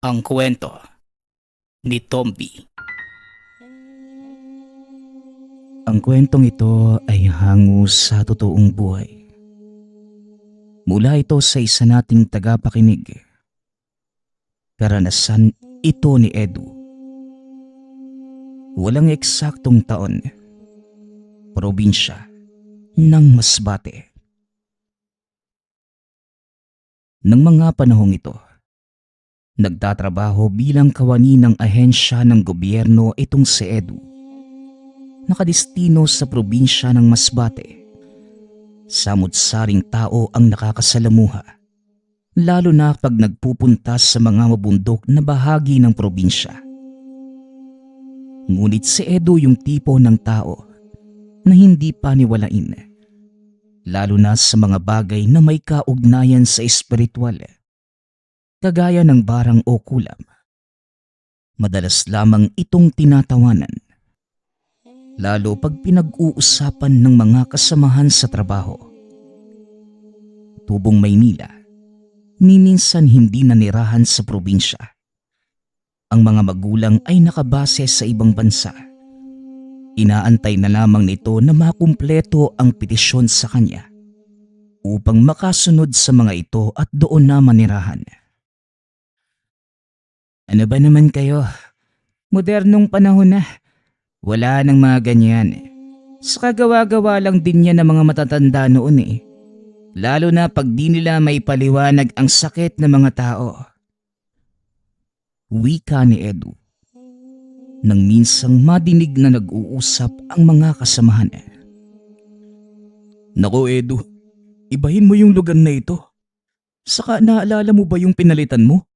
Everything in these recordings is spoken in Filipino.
Ang kwento ni Tomby. Ang kwentong ito ay hango sa totoong buhay. Mula ito sa isa nating tagapakinig. Karanasan ito ni Edu. Walang eksaktong taon. Probinsya ng Masbate. Nang mga panahong ito, nagtatrabaho bilang kawani ng ahensya ng gobyerno itong si Edu. Nakadestino sa probinsya ng Masbate. Samut-saring tao ang nakakasalamuha, lalo na pag nagpupunta sa mga mabundok na bahagi ng probinsya. Ngunit si Edu yung tipo ng tao na hindi paniwalain, lalo na sa mga bagay na may kaugnayan sa espiritual, kagaya ng barang o kulam. Madalas lamang itong tinatawanan, lalo pag pinag-uusapan ng mga kasamahan sa trabaho. Tubong Maynila, ni minsan hindi nanirahan sa probinsya. Ang mga magulang ay nakabase sa ibang bansa. Inaantay na lamang nito na makumpleto ang petisyon sa kanya upang makasunod sa mga ito at doon na manirahan. Ano ba naman kayo? Modernong panahon na. Wala nang mga ganyan. Sa kagawa-gawa lang din yan ng mga matatanda noon eh. Lalo na pag di nila may paliwanag ang sakit ng mga tao. Wika ni Edu. Nang minsang madinig na nag-uusap ang mga kasamahan. Nako Edu, ibahin mo yung lugar na ito. Saka naalala mo ba yung pinalitan mo?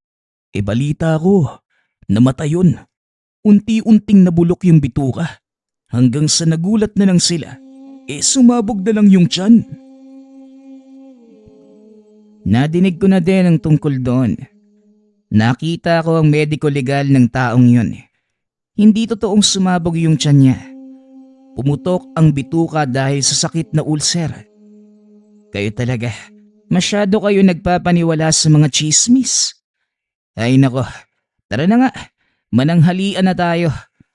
Balita ko, namatay yun. Unti-unting nabulok yung bituka. Hanggang sa nagulat na lang sila, sumabog na lang yung tiyan. Nadinig ko na din ang tungkol doon. Nakita ko ang medical legal ng taong yun. Hindi totoong sumabog yung tiyan niya. Pumutok ang bituka dahil sa sakit na ulcer. Kayo talaga, masyado kayo nagpapaniwala sa mga chismis. Ay nako, tara na nga, mananghalian na tayo.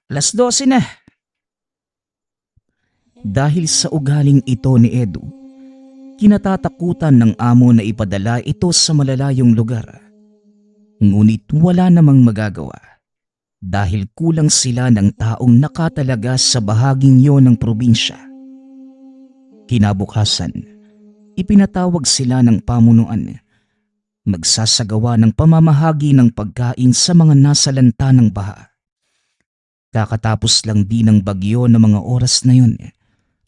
12:00 na. Dahil sa ugaling ito ni Edu, kinatatakutan ng amo na ipadala ito sa malalayong lugar. Ngunit wala namang magagawa dahil kulang sila ng taong nakatalaga sa bahaging yon ng probinsya. Kinabukasan, ipinatawag sila ng pamunuan. Magsasagawa ng pamamahagi ng pagkain sa mga nasalanta ng baha. Kakatapos lang din ng bagyo ng mga oras na yun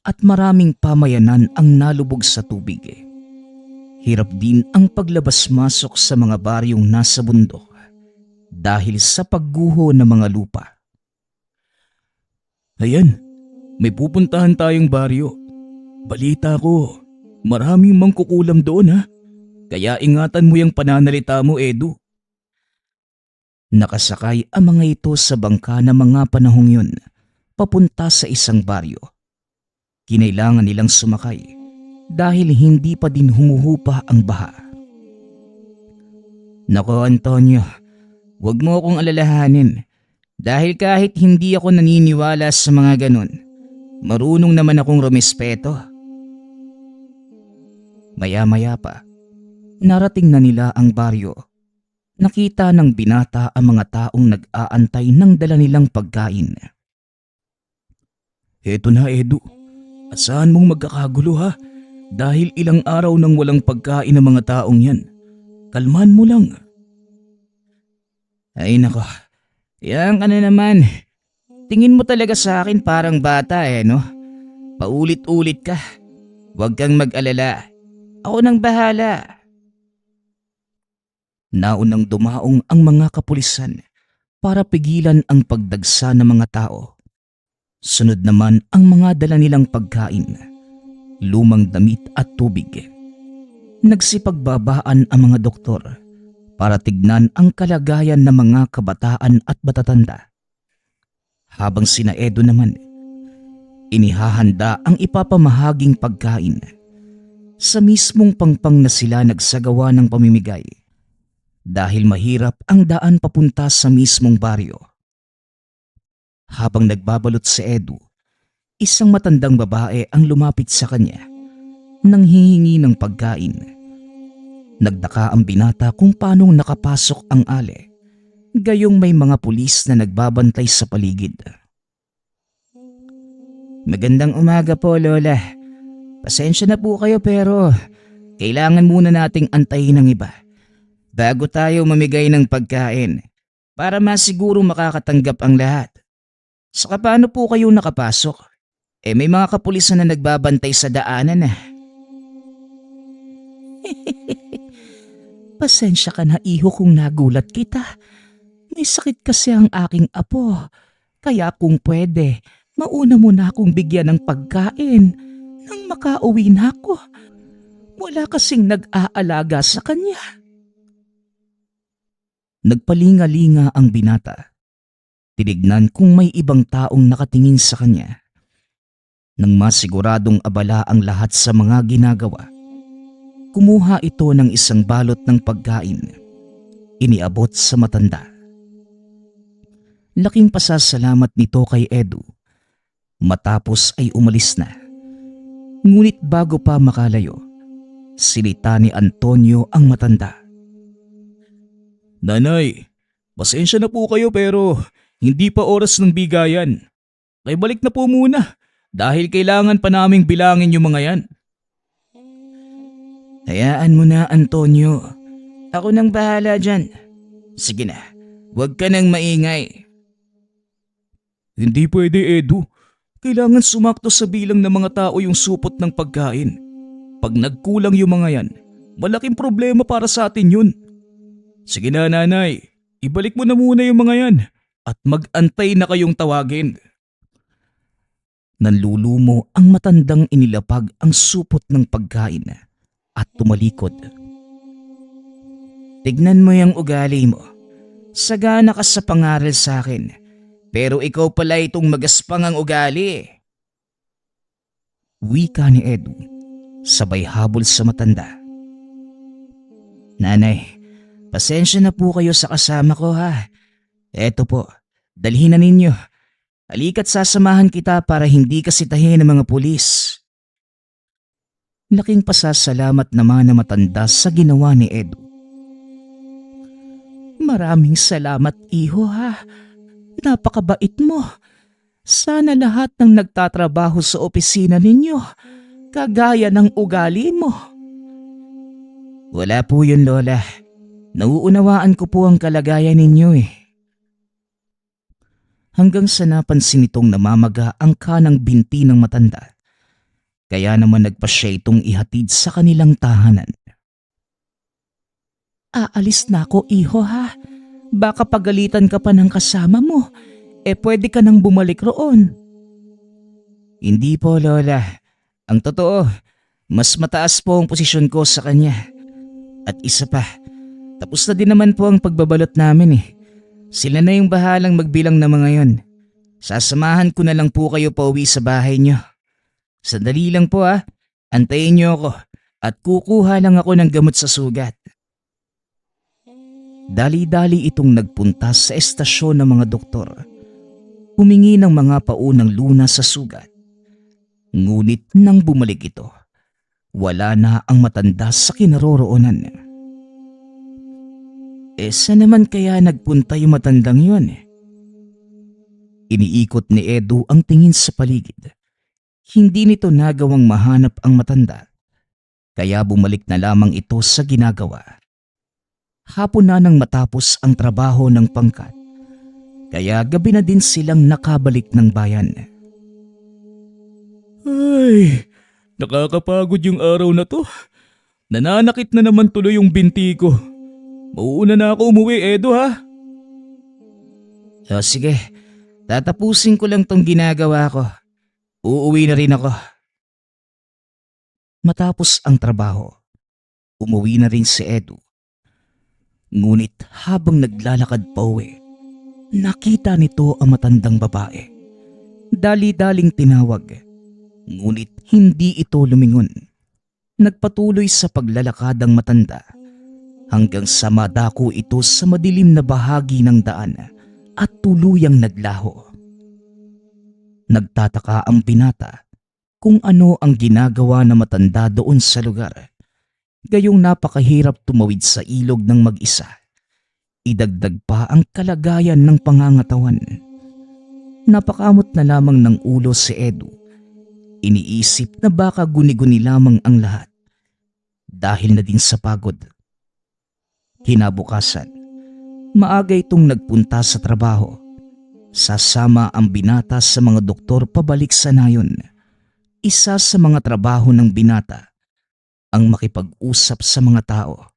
at maraming pamayanan ang nalubog sa tubig. Hirap din ang paglabas-masok sa mga baryong nasa bundok dahil sa pagguho ng mga lupa. Ayan, may pupuntahan tayong baryo. Balita ko, maraming mangkukulam doon ha. Kaya ingatan mo yung pananalita mo, Edu. Nakasakay ang mga ito sa bangka ng mga panahong yun, papunta sa isang baryo. Kinailangan nilang sumakay dahil hindi pa din humuhupa ang baha. Nako Antonio, huwag mo akong alalahanin dahil kahit hindi ako naniniwala sa mga ganun, marunong naman akong rumespeto. Maya-maya pa, narating na nila ang baryo. Nakita ng binata ang mga taong nag-aantay ng dala nilang pagkain. Eto na Edu, asahan mong magkakagulo ha? Dahil ilang araw nang walang pagkain ng mga taong yan. Kalmahan mo lang. Ay nako, yan ka na naman. Tingin mo talaga sa akin parang bata no? Paulit-ulit ka. Huwag kang mag-alala. Ako nang bahala. Naunang dumaong ang mga kapulisan para pigilan ang pagdagsa ng mga tao. Sunod naman ang mga dala nilang pagkain, lumang damit at tubig. Nagsipagbabaan ang mga doktor para tignan ang kalagayan ng mga kabataan at matatanda. Habang sina Edo naman, inihahanda ang ipapamahaging pagkain. Sa mismong pangpang na sila nagsagawa ng pamimigay. dahil mahirap ang daan papunta sa mismong baryo. Habang nagbabalot si Edu, isang matandang babae ang lumapit sa kanya nang hihingi ng pagkain. Nagdaka ang binata kung paanong nakapasok ang ale, gayong may mga pulis na nagbabantay sa paligid. Magandang umaga po, Lola. Pasensya na po kayo pero kailangan muna nating antayin ng iba bago tayo mamigay ng pagkain para masiguro makakatanggap ang lahat. Saka paano po kayo nakapasok? May mga kapulisan na nagbabantay sa daanan na. Pasensya ka na, iho, kung nagulat kita. May sakit kasi ang aking apo. Kaya kung pwede, mauna mo na akong bigyan ng pagkain nang makauwi na ako. Wala kasing nag-aalaga sa kanya. Nagpalinga-linga ang binata. Tinignan kung may ibang taong nakatingin sa kanya. Nang masiguradong abala ang lahat sa mga ginagawa, kumuha ito ng isang balot ng pagkain. Iniabot sa matanda. Laking pasasalamat nito kay Edu. Matapos ay umalis na. Ngunit bago pa makalayo, sinita ni Antonio ang matanda. Nanay, pasensya na po kayo pero hindi pa oras ng bigayan. Kaya balik na po muna dahil kailangan pa naming bilangin yung mga yan. Hayaan mo na, Antonio. Ako nang bahala dyan. Sige na, huwag ka nang maingay. Hindi pwede, Edu. Kailangan sumakto sa bilang ng mga tao yung supot ng pagkain. Pag nagkulang yung mga yan, malaking problema para sa atin yun. Sige na, nanay. Ibalik mo na muna yung mga yan at mag-antay na kayong tawagin. Nanlulumo ang matandang inilapag ang supot ng pagkain at tumalikod. Tignan mo yung ugali mo. Sagana ka sa pangaral sa akin, pero ikaw pala itong magaspang ang ugali. Wika ni Edu, sabay habol sa matanda. Nanay, pasensya na po kayo sa kasama ko, ha. Eto po, dalhin na ninyo. Halika't sasamahan kita para hindi ka sitahin ng mga pulis. Laking pasasalamat naman na matanda sa ginawa ni Edu. Maraming salamat, iho, ha. Napakabait mo. Sana lahat ng nagtatrabaho sa opisina ninyo kagaya ng ugali mo. Wala po yun, Lola. Nauunawaan ko po ang kalagayan ninyo eh. Hanggang sa napansin nitong namamaga ang kanang binti ng matanda. Kaya naman nagpa siya itong ihatid sa kanilang tahanan. Aalis na ako, iho, ha. Baka pagalitan ka pa ng kasama mo. Pwede ka nang bumalik roon. Hindi po, Lola. Ang totoo, mas mataas po ang posisyon ko sa kanya. At isa pa, tapos na din naman po ang pagbabalot namin eh. Sila na yung bahalang magbilang ng mga yon. Sasamahan ko na lang po kayo pauwi sa bahay niyo. Sandali lang po, ha. Antayin niyo ako at kukuha lang ako ng gamot sa sugat. Dali-dali itong nagpunta sa estasyon ng mga doktor. Humingi ng mga paunang luna sa sugat. Ngunit nang bumalik ito, wala na ang matanda sa kinaroroonan. Saan naman kaya nagpunta yung matandang yun? Iniikot ni Edu ang tingin sa paligid. Hindi nito nagawang mahanap ang matanda, kaya bumalik na lamang ito sa ginagawa. Hapon na nang matapos ang trabaho ng pangkat, kaya gabi na din silang nakabalik ng bayan. Ay, nakakapagod yung araw na to. Nananakit na naman tuloy yung binti ko. Mauuna na ako umuwi, Edu, ha? Sige, tatapusin ko lang tong ginagawa ko. Uuwi na rin ako. Matapos ang trabaho, umuwi na rin si Edu. Ngunit habang naglalakad pa uwi, nakita nito ang matandang babae. Dali-daling tinawag, ngunit hindi ito lumingon. Nagpatuloy sa paglalakad ang matanda hanggang sa madako ito sa madilim na bahagi ng daan at tuluyang naglaho. Nagtataka ang binata kung ano ang ginagawa na matanda doon sa lugar. Gayong napakahirap tumawid sa ilog ng mag-isa. Idagdag pa ang kalagayan ng pangangatawan. Napakamot na lamang ng ulo si Edu. Iniisip na baka guni-guni lamang ang lahat dahil na din sa pagod. Kinabukasan, maaga itong nagpunta sa trabaho. Sasama ang binata sa mga doktor pabalik sa nayon. Isa sa mga trabaho ng binata ang makipag-usap sa mga tao.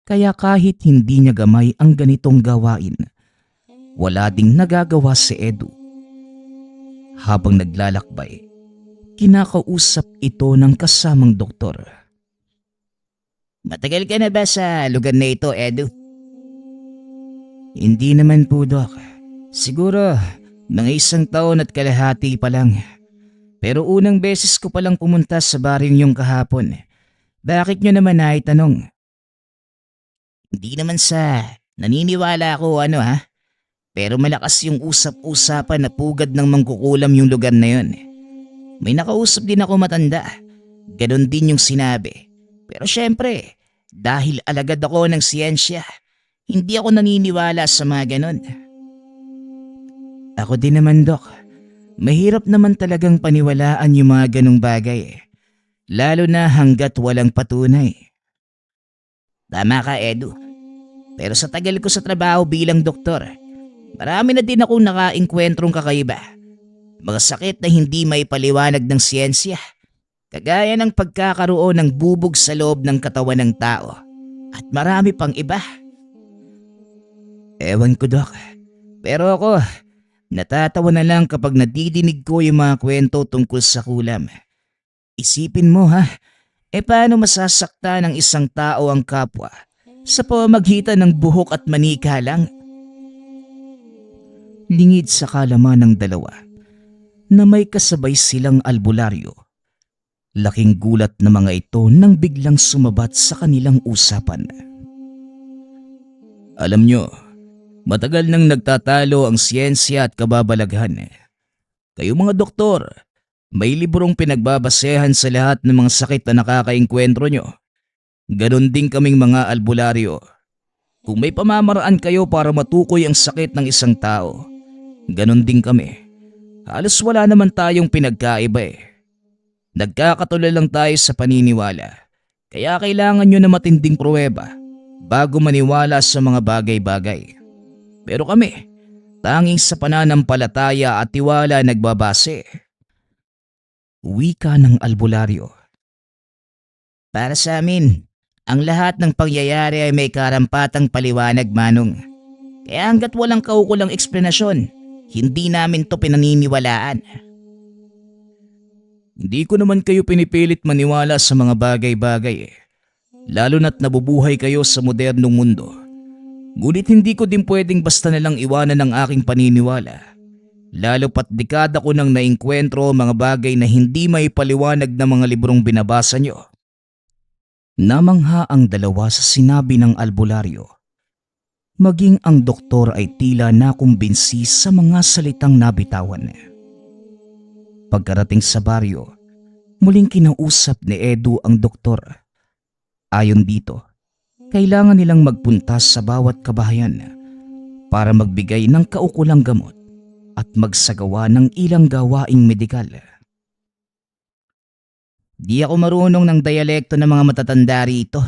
Kaya kahit hindi niya gamay ang ganitong gawain, wala ding nagagawa si Edu. Habang naglalakbay, kinakausap ito ng kasamang doktor. Matagal ka na ba sa lugar na ito, Edu? Hindi naman po, Dok. Siguro mga 1 taon at kalahati pa lang. Pero unang beses ko palang pumunta sa baring yung kahapon. Bakit nyo naman naitanong? Hindi naman sa naniniwala ako pero malakas yung usap-usapan na pugad ng mangkukulam yung lugar na yun. May nakausap din ako matanda. Ganon din yung sinabi. Pero syempre, dahil alagad ako ng siyensya, hindi ako naniniwala sa mga ganon. Ako din naman, Dok. Mahirap naman talagang paniwalaan yung mga ganong bagay. Lalo na hanggat walang patunay. Tama ka, Edu. Pero sa tagal ko sa trabaho bilang doktor, marami na din akong nakaengkwentrong kakaiba. Mga sakit na hindi maipaliwanag ng siyensya. Kagaya ng pagkakaroon ng bubog sa loob ng katawan ng tao. At marami pang iba. Ewan ko, Dok. Pero ako, natatawa na lang kapag nadidinig ko yung mga kwento tungkol sa kulam. Isipin mo paano masasakta ng isang tao ang kapwa sa pamamagitan ng buhok at manika lang? Lingid sa kalaman ng dalawa na may kasabay silang albularyo. Laking gulat na mga ito nang biglang sumabat sa kanilang usapan. Alam nyo, matagal nang nagtatalo ang siyensya at kababalaghan. Kayo mga doktor, may librong pinagbabasehan sa lahat ng mga sakit na nakakaengkwentro nyo. Ganon din kaming mga albularyo. Kung may pamamaraan kayo para matukoy ang sakit ng isang tao, ganon din kami. Halos wala naman tayong pinagkaiba. Nagkakatulad lang tayo sa paniniwala. Kaya kailangan nyo na matinding pruweba bago maniwala sa mga bagay-bagay. Pero kami, tanging sa pananampalataya at tiwala nagbabase. Wika ng albularyo. Para sa amin, ang lahat ng pangyayari ay may karampatang paliwanag, Manong. Kaya hanggat walang kaukulang eksplanasyon, hindi namin to pinaniniwalaan. Hindi ko naman kayo pinipilit maniwala sa mga bagay-bagay. Lalo na't nabubuhay kayo sa modernong mundo. Ngunit hindi ko din pwedeng basta nalang iwanan ang aking paniniwala. Lalo pat dekada ko nang naengkwentro mga bagay na hindi may paliwanag ng mga librong binabasa nyo. Namangha ang dalawa sa sinabi ng albularyo. Maging ang doktor ay tila nakumbinsi sa mga salitang nabitawan. Pagkarating sa baryo, muling kinausap ni Edu ang doktor. Ayon dito, kailangan nilang magpunta sa bawat kabahayan para magbigay ng kaukulang gamot at magsagawa ng ilang gawaing medikal. Di ako marunong ng dialekto ng mga matatanda rito.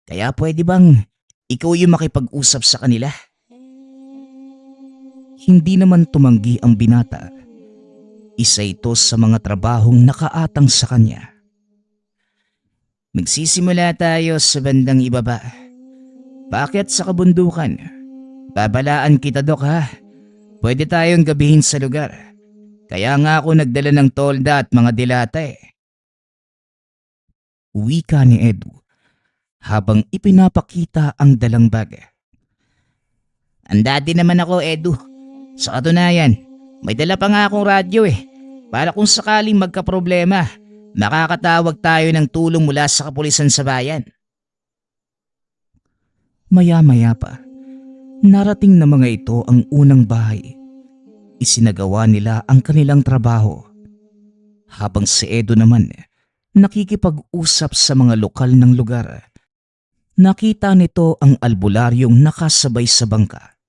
Kaya pwede bang ikaw yung makipag-usap sa kanila? Hindi naman tumanggi ang binata. Isa ito sa mga trabahong nakaatang sa kanya. Magsisimula tayo sa bandang ibaba. Bakit sa kabundukan? Babalaan kita, Dok, Pwede tayong gabihin sa lugar. Kaya nga ako nagdala ng tolda at mga dilata Wika ni Edu habang ipinapakita ang dalang bag. Handa din naman ako, Edu. Sa katunayan, may dala pa nga akong radyo para kung sakaling magkaproblema, makakatawag tayo ng tulong mula sa kapulisan sa bayan. Maya-maya pa, narating na mga ito ang unang bahay. Isinagawa nila ang kanilang trabaho. Habang si Edo naman nakikipag-usap sa mga lokal ng lugar. Nakita nito ang albularyong nakasabay sa bangka.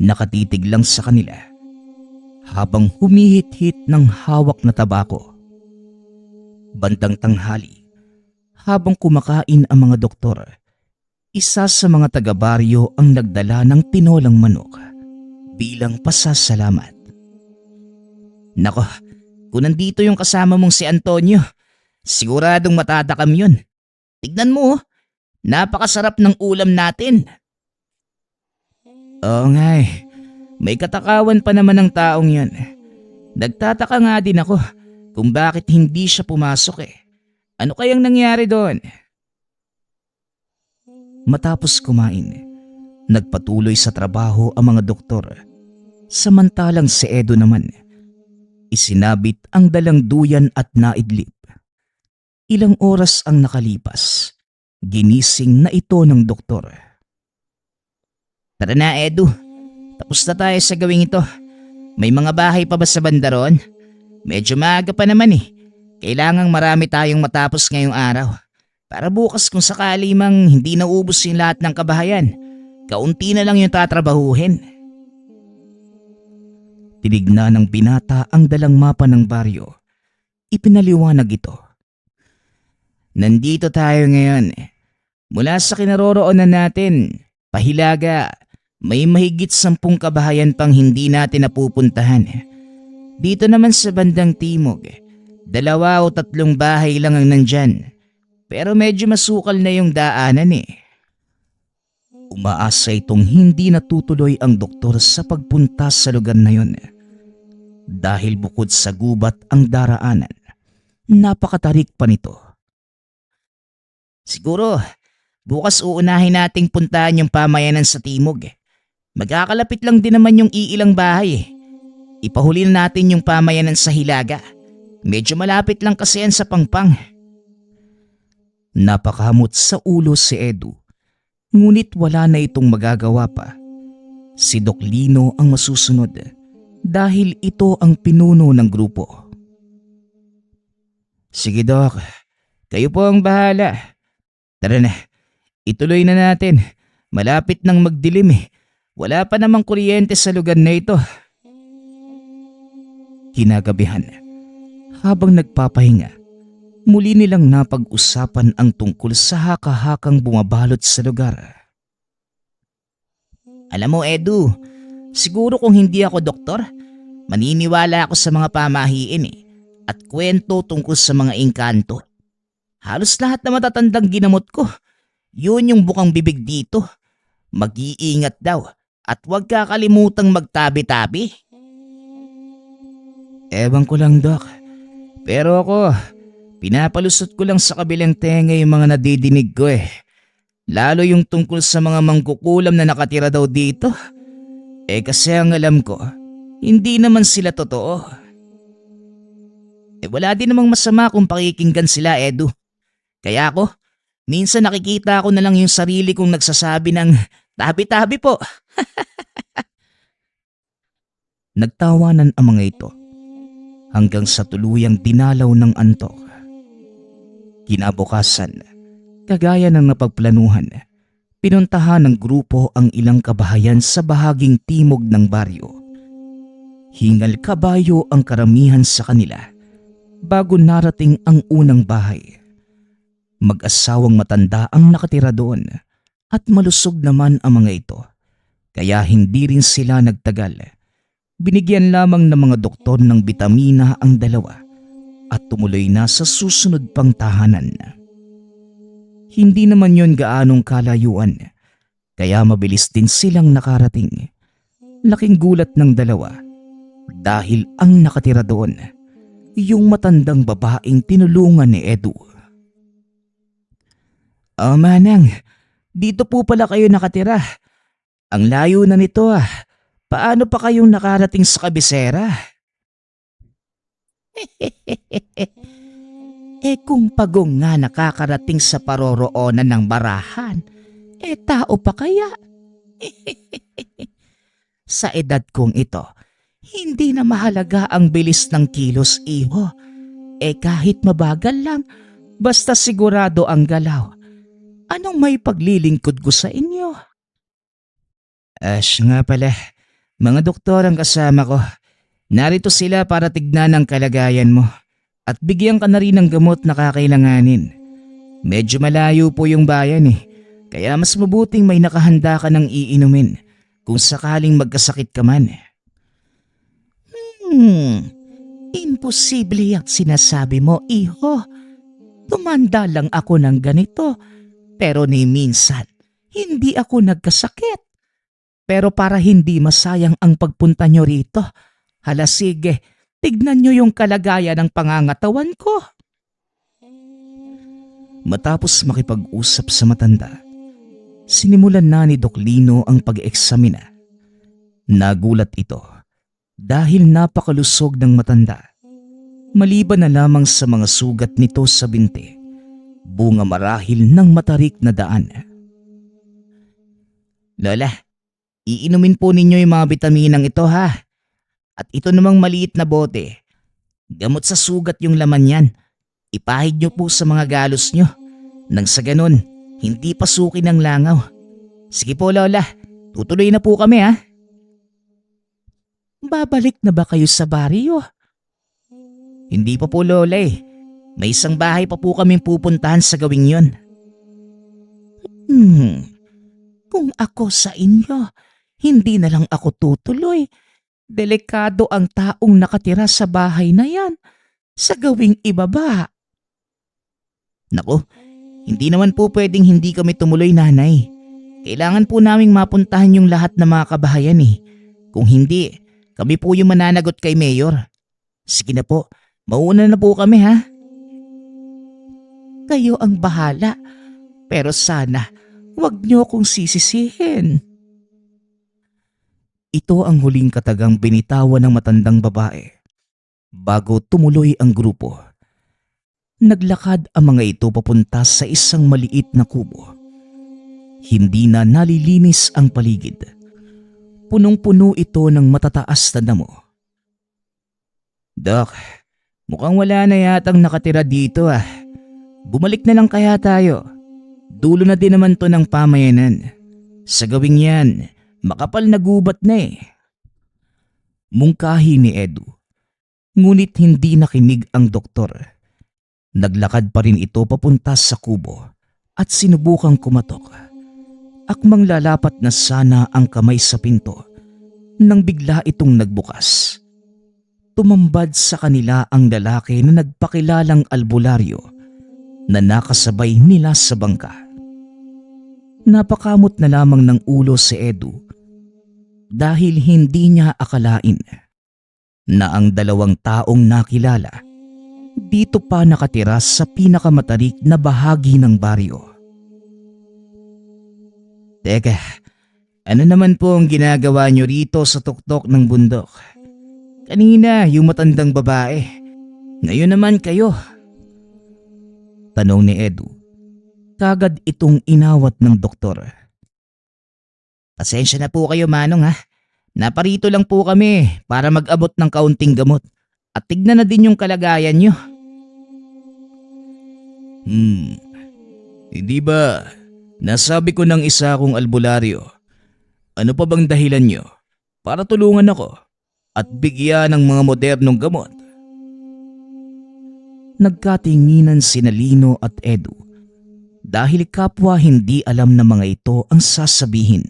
Nakatitig lang sa kanila habang humihit-hit ng hawak na tabako. Bandang tanghali, habang kumakain ang mga doktor, isa sa mga taga-baryo ang nagdala ng tinolang manok bilang pasasalamat. Nako, kung nandito yung kasama mong si Antonio, siguradong matatakam yun. Tignan mo, napakasarap ng ulam natin. Oo nga may katakawan pa naman ng taong yan. Nagtataka nga din ako kung bakit hindi siya pumasok Ano kayang nangyari doon? Matapos kumain, nagpatuloy sa trabaho ang mga doktor. Samantalang si Edo naman, isinabit ang dalang duyan at naidlip. Ilang oras ang nakalipas, ginising na ito ng doktor. Tara na Edo, tapos na tayo sa gawing ito. May mga bahay pa ba sa banda roon? Medyo maaga pa naman Kailangang marami tayong matapos ngayong araw. Para bukas kung sakali mang hindi naubos yung lahat ng kabahayan, kaunti na lang yung tatrabahuhin. Tinignan ng binata ang dalang mapa ng baryo. Ipinaliwanag ito. Nandito tayo ngayon. Mula sa kinaroroonan natin, Pahilaga, may mahigit 10 kabahayan pang hindi natin napupuntahan. Dito naman sa bandang timog, 2 o 3 bahay lang ang nandyan. Pero medyo masukal na yung daanan Umaasa itong hindi natutuloy ang doktor sa pagpunta sa lugar na yun. Dahil bukod sa gubat ang daraanan, napakatarik pa nito. Siguro, bukas uunahin nating puntahan yung pamayanan sa timog. Magkakalapit lang din naman yung iilang bahay Ipahuli na natin yung pamayanan sa Hilaga. Medyo malapit lang kasi yan sa Pangpang. Napakamot sa ulo si Edu. Ngunit wala na itong magagawa pa. Si Doc Lino ang masusunod dahil ito ang pinuno ng grupo. Sige Doc, kayo po ang bahala. Tara na, ituloy na natin. Malapit nang magdilim Wala pa namang kuryente sa lugar na ito. Kinagabihan, habang nagpapahinga, muli nilang napag-usapan ang tungkol sa haka-hakang bumabalot sa lugar. Alam mo Edu, siguro kung hindi ako doktor, maniniwala ako sa mga pamahiin at kwento tungkol sa mga engkanto. Halos lahat na matatandang ginamot ko, yun yung bukang bibig dito. Mag-iingat daw at huwag kakalimutang magtabi-tabi. Ewan ko lang Doc, pero ako, pinapalusot ko lang sa kabilang tenga yung mga nadidinig ko Lalo yung tungkol sa mga mangkukulam na nakatira daw dito. Kasi ang alam ko, hindi naman sila totoo. Wala din namang masama kung pakikinggan sila Edu. Kaya ako, minsan nakikita ko na lang yung sarili kong nagsasabi ng tabi-tabi po. Nagtawanan ang mga ito hanggang sa tuluyang dinalaw ng antok. Kinabukasan, kagaya ng napagplanuhan, pinuntahan ng grupo ang ilang kabahayan sa bahaging timog ng baryo. Hingal kabayo ang karamihan sa kanila bago narating ang unang bahay. Mag-asawang matanda ang nakatira doon at malusog naman ang mga ito, kaya hindi rin sila nagtagal. Binigyan lamang ng mga doktor ng bitamina ang dalawa at tumuloy na sa susunod pang tahanan. Hindi naman yon gaanong kalayuan, kaya mabilis din silang nakarating. Laking gulat ng dalawa dahil ang nakatira doon, yung matandang babaeng tinulungan ni Edu. Manang, dito po pala kayo nakatira. Ang layo na nito Paano pa kayong nakarating sa kabisera? Kung pagong nga nakakarating sa paroroonan ng barahan, Tao pa kaya? Sa edad kong ito, hindi na mahalaga ang bilis ng kilos, iho. Kahit mabagal lang, basta sigurado ang galaw. Anong may paglilingkod ko sa inyo? Siya nga pala, mga doktor ang kasama ko. Narito sila para tignan ang kalagayan mo at bigyan ka na rin ng gamot na kakailanganin. Medyo malayo po yung bayan kaya mas mabuting may nakahanda ka ng iinumin kung sakaling magkasakit ka man. Imposible ang sinasabi mo, iho. Tumanda lang ako ng ganito, pero ni minsan, hindi ako nagkasakit. Pero para hindi masayang ang pagpunta nyo rito, hala sige, tignan nyo yung kalagayan ng pangangatawan ko. Matapos makipag-usap sa matanda, sinimulan na ni Doc Lino ang pag-eksamina. Nagulat ito dahil napakalusog ng matanda. Maliban na lamang sa mga sugat nito sa binti, bunga marahil ng matarik na daan. Lola, iinumin po ninyo yung mga bitaminang ito ha. At ito namang maliit na bote. Gamot sa sugat yung laman yan. Ipahid nyo po sa mga galos nyo. Nang sa ganun, hindi pasukin ng langaw. Sige po Lola, tutuloy na po kami ha. Babalik na ba kayo sa baryo? Hindi pa po Lola May isang bahay pa po kaming pupuntahan sa gawing yon. Kung ako sa inyo, hindi na lang ako tutuloy. Delikado ang taong nakatira sa bahay na yan sa gawing ibaba. Naku, hindi naman po pwedeng hindi kami tumuloy nanay. Kailangan po naming mapuntahan yung lahat ng mga kabahayan Kung hindi, kami po yung mananagot kay Mayor. Sige na po, mauna na po kami ha. Kayo ang bahala, pero sana huwag niyo akong sisisihin. Ito ang huling katagang binitawan ng matandang babae. Bago tumuloy ang grupo, naglakad ang mga ito papunta sa isang maliit na kubo. Hindi na nalilinis ang paligid. Punong-puno ito ng matataas na damo. Doc, mukhang wala na yatang nakatira dito Bumalik na lang kaya tayo. Dulo na din naman to ng pamayanan. Sa gawing yan, makapal na gubat na Mungkahi ni Edu. Ngunit hindi nakinig ang doktor. Naglakad pa rin ito papunta sa kubo at sinubukang kumatok. Akmang lalapat na sana ang kamay sa pinto nang bigla itong nagbukas. Tumambad sa kanila ang lalaki na nagpakilalang albularyo na nakasabay nila sa bangka. Napakamot na lamang ng ulo si Edu dahil hindi niya akalain na ang dalawang taong nakilala dito pa nakatira sa pinakamatarik na bahagi ng baryo. Teka, ano naman po ang ginagawa niyo rito sa tuktok ng bundok? Kanina yung matandang babae, ngayon naman kayo. Tanong ni Edu. Kagad itong inawat ng doktor. Pasensya na po kayo Manong Naparito lang po kami para mag-abot ng kaunting gamot at tignan na din yung kalagayan nyo. Hindi ba nasabi ko ng isa kong albularyo? Ano pa bang dahilan nyo para tulungan ako at bigyan ng mga modernong gamot? Nagkatinginan sina Lino at Edu dahil kapwa hindi alam ng mga ito ang sasabihin.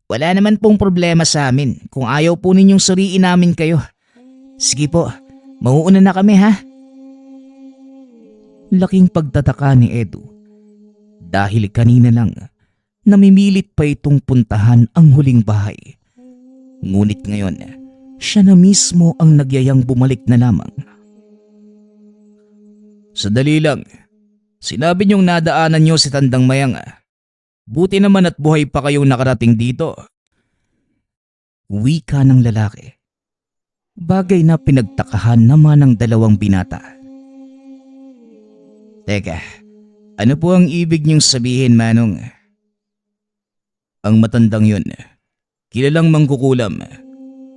Wala naman pong problema sa amin kung ayaw po ninyong suriin namin kayo. Sige po, mauuna na kami ha. Laking pagtataka ni Edu dahil kanina lang namimilit pa itong puntahan ang huling bahay. Ngunit ngayon, siya na mismo ang nagyayang bumalik na lamang. Sadali lang, sinabi niyong nadaanan niyo si Tandang Mayang Buti naman at buhay pa kayong nakarating dito. Wika ng lalaki. Bagay na pinagtakahan naman ng dalawang binata. Teka, Ano po ang ibig niyong sabihin, Manong? Ang matandang yun, kilalang mangkukulam.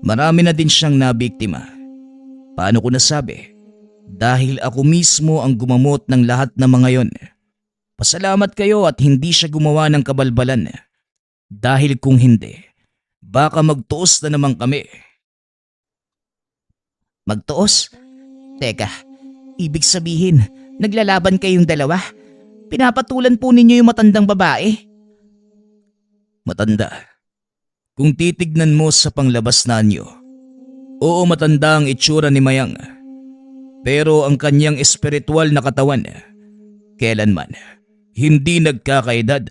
Marami na din siyang nabiktima. Paano ko nasabi? Dahil ako mismo ang gumamot ng lahat ng mga yon. Pasalamat kayo at hindi siya gumawa ng kabalbalan. Dahil kung hindi, baka magtuos na naman kami. Magtuos? Teka, ibig sabihin, naglalaban kayong dalawa? Pinapatulan po ninyo yung matandang babae? Matanda. Kung titignan mo sa panglabas na anyo, oo, matanda ang itsura ni Mayang. Pero ang kanyang espiritual na katawan, kailanman, hindi nagkakaedad.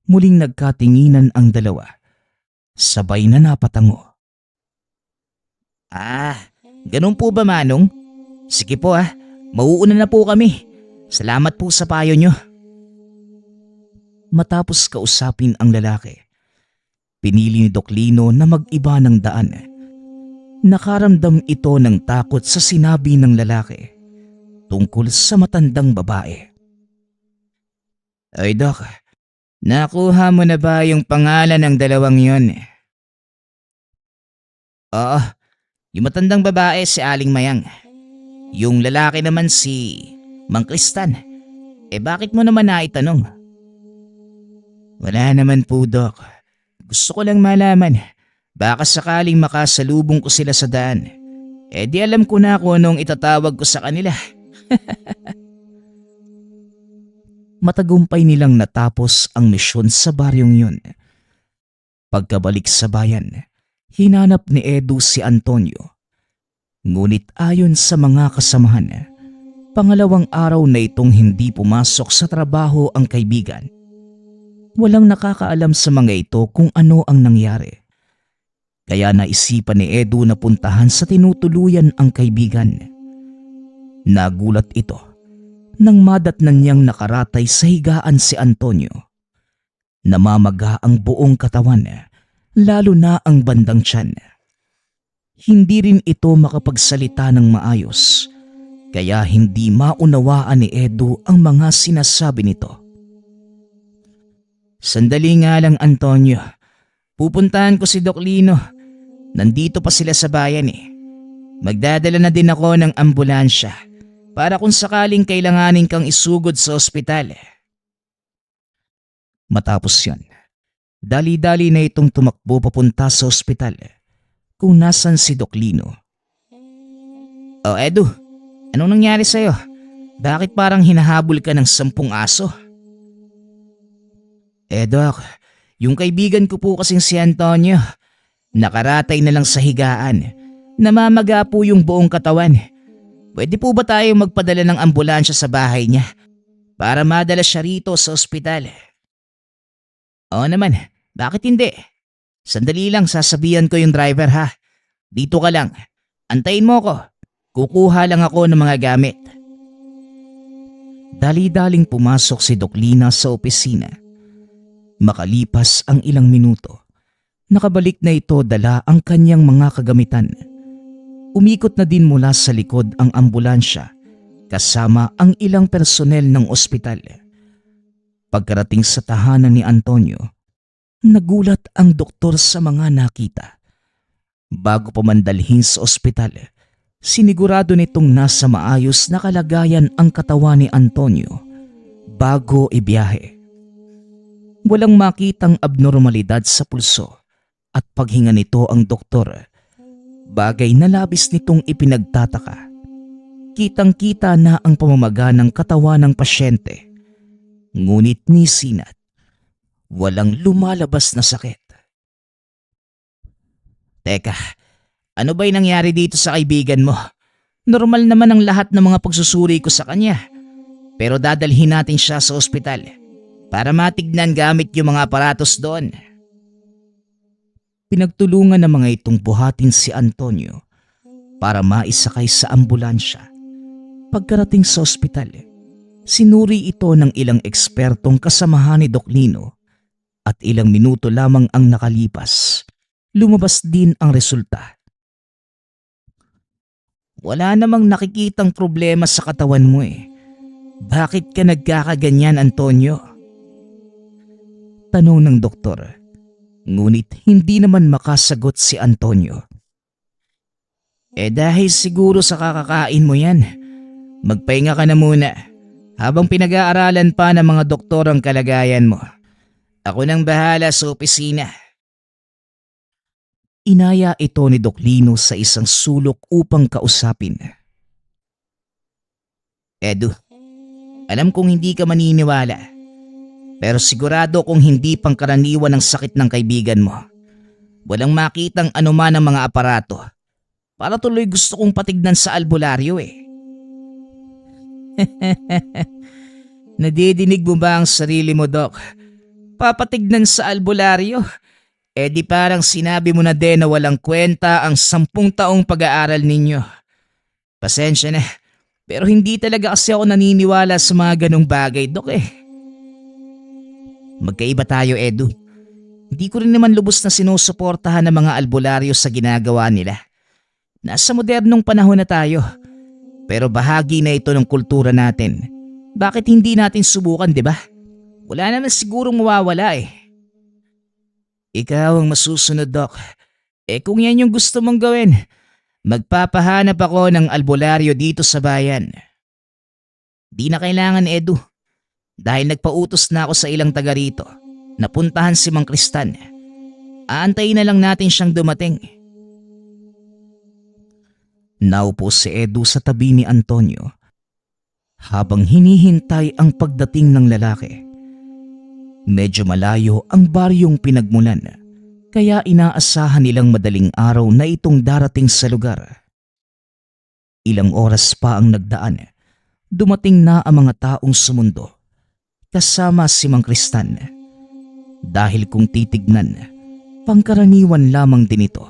Muling nagkatinginan ang dalawa. Sabay na napatango. Ganun po ba, Manong? Sige po mauuna na po kami. Salamat po sa payo nyo. Matapos kausapin ang lalaki, pinili ni Doc Lino na mag-iba ng daan. Nakaramdam ito ng takot sa sinabi ng lalaki tungkol sa matandang babae. Ay Doc, nakuha mo na ba yung pangalan ng dalawang yon? Oo, yung matandang babae si Aling Mayang. Yung lalaki naman si Mang Kristan. Bakit mo naman naitanong? Wala naman po, Doc. Gusto ko lang malaman. Baka sakaling makasalubong ko sila sa daan. Di alam ko na kung anong itatawag ko sa kanila. Matagumpay nilang natapos ang misyon sa baryong yun. Pagkabalik sa bayan, hinanap ni Edu si Antonio. Ngunit ayon sa mga kasamahan, pangalawang araw na itong hindi pumasok sa trabaho ang kaibigan. Walang nakakaalam sa mga ito kung ano ang nangyari. Kaya naisipan ni Edu na puntahan sa tinutuluyan ang kaibigan. Nagulat ito nang madatnan niyang nakaratay sa higaan si Antonio. Namamaga ang buong katawan, lalo na ang bandang tiyan. Hindi rin ito makapagsalita ng maayos, kaya hindi maunawaan ni Edu ang mga sinasabi nito. Sandali nga lang, Antonio. Pupuntahan ko si Doc Lino. Nandito pa sila sa bayan Magdadala na din ako ng ambulansya para kung sakaling kailanganin kang isugod sa ospital. Matapos yan, dali-dali na itong tumakbo papunta sa ospital kung nasan si Doc Lino. Oh, Edu, anong nangyari sa'yo? Bakit parang hinahabol ka ng 10 aso? Doc, yung kaibigan ko po kasing si Antonio, nakaratay na lang sa higaan. Namamaga po yung buong katawan. Pwede po ba tayo magpadala ng ambulansya sa bahay niya para madala siya rito sa ospital? Oo naman, bakit hindi? Sandali lang, sasabihan ko yung driver ha. Dito ka lang, antayin mo ko. Kukuha lang ako ng mga gamit. Dali-daling pumasok si Doc Lina sa opisina. Makalipas ang ilang minuto, nakabalik na ito dala ang kanyang mga kagamitan. Umikot na din mula sa likod ang ambulansya kasama ang ilang personel ng ospital. Pagkarating sa tahanan ni Antonio, nagulat ang doktor sa mga nakita. Bago pa man dalhin sa ospital, sinigurado nitong nasa maayos na kalagayan ang katawan ni Antonio bago ibiyahe. Walang makitang abnormalidad sa pulso at paghinga nito ang doktor, bagay na labis nitong ipinagtataka. Kitang-kita na ang pamamaga ng katawan ng pasyente, ngunit ni sinat, walang lumalabas na sakit. Teka, ano ba'y nangyari dito sa kaibigan mo? Normal naman ang lahat ng mga pagsusuri ko sa kanya. Pero dadalhin natin siya sa ospital para matignan gamit yung mga aparatos doon. Pinagtulungan ng mga itong buhatin si Antonio para maisakay sa ambulansya. Pagkarating sa ospital, sinuri ito ng ilang ekspertong kasamahan ni Doc Lino at ilang minuto lamang ang nakalipas. Lumabas din ang resulta. Wala namang nakikitang problema sa katawan mo Bakit ka nagkakaganyan, Antonio? Tanong ng doktor. Ngunit hindi naman makasagot si Antonio. Dahil siguro sa kakakain mo yan. Magpahinga ka na muna habang pinag-aaralan pa ng mga doktor ang kalagayan mo. Ako nang bahala sa opisina. Inaya ito ni Doc Lino sa isang sulok upang kausapin. Edu, alam kong hindi ka maniniwala. Pero sigurado kung hindi pangkaraniwan ang sakit ng kaibigan mo. Walang makitang anuman ng mga aparato. Para tuloy gusto kong patignan sa albularyo eh. Nadidinig mo ba ang sarili mo, Doc? Papatignan sa albularyo? Di parang sinabi mo na din na walang kwenta ang 10 taong pag-aaral ninyo. Pasensya na, pero hindi talaga kasi ako naniniwala sa mga ganong bagay, Doc eh. Magkaiba tayo, Edu. Hindi ko rin naman lubos na sinusuportahan ng mga albularyo sa ginagawa nila. Nasa modernong panahon na tayo. Pero bahagi na ito ng kultura natin. Bakit hindi natin subukan, di ba? Wala naman sigurong mawawala eh. Ikaw ang masusunod, Doc. Kung yan yung gusto mong gawin, magpapahanap ako ng albularyo dito sa bayan. Di na kailangan, Edu. Dahil nagpautos na ako sa ilang taga rito. Napuntahan si Mang Kristan. Aantayin na lang natin siyang dumating. Naupo si Edu sa tabi ni Antonio habang hinihintay ang pagdating ng lalaki. Medyo malayo ang baryong pinagmulan, kaya inaasahan nilang madaling araw na itong darating sa lugar. Ilang oras pa ang nagdaan, dumating na ang mga taong sumundo, kasama si Mang Kristan. Dahil kung titignan, pangkaraniwan lamang din ito.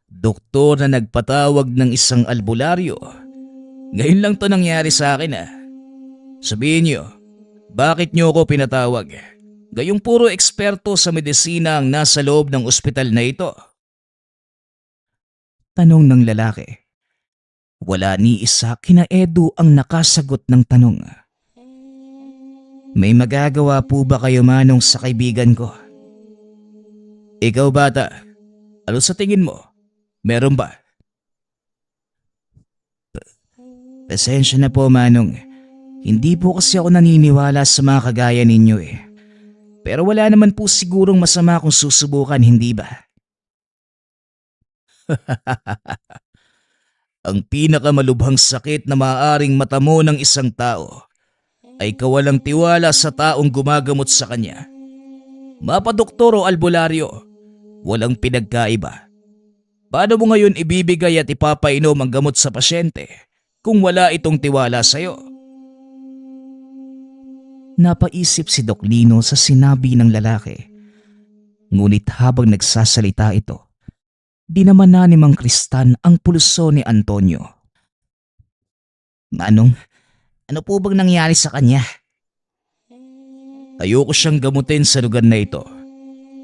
Doktor na nagpatawag ng isang albularyo. Ngayon lang to nangyari sa akin ah. Sabihin niyo, bakit niyo ako pinatawag? Gayong puro eksperto sa medisina ang nasa loob ng ospital na ito. Tanong ng lalaki. Wala ni isa kina Edu ang nakasagot ng tanong. May magagawa po ba kayo, Manong, sa kaibigan ko? Ikaw, bata, ano sa tingin mo? Meron ba? Pasensya na po, Manong. Hindi po kasi ako naniniwala sa mga kagaya ninyo eh. Pero wala naman po sigurong masama kung susubukan, hindi ba? Ang pinakamalubhang sakit na maaaring matamo ng isang tao ay kawalang tiwala sa taong gumagamot sa kanya. Mapadoktor o albularyo, walang pinagkaiba. Paano mo ngayon ibibigay at ipapainom ang gamot sa pasyente kung wala itong tiwala sa'yo? Napaisip si Doc Lino sa sinabi ng lalaki. Ngunit habang nagsasalita ito, dinaman na ni Mang Kristan ang pulso ni Antonio. Manong, ano po bang nangyari sa kanya? Ayoko siyang gamutin sa lugar na ito.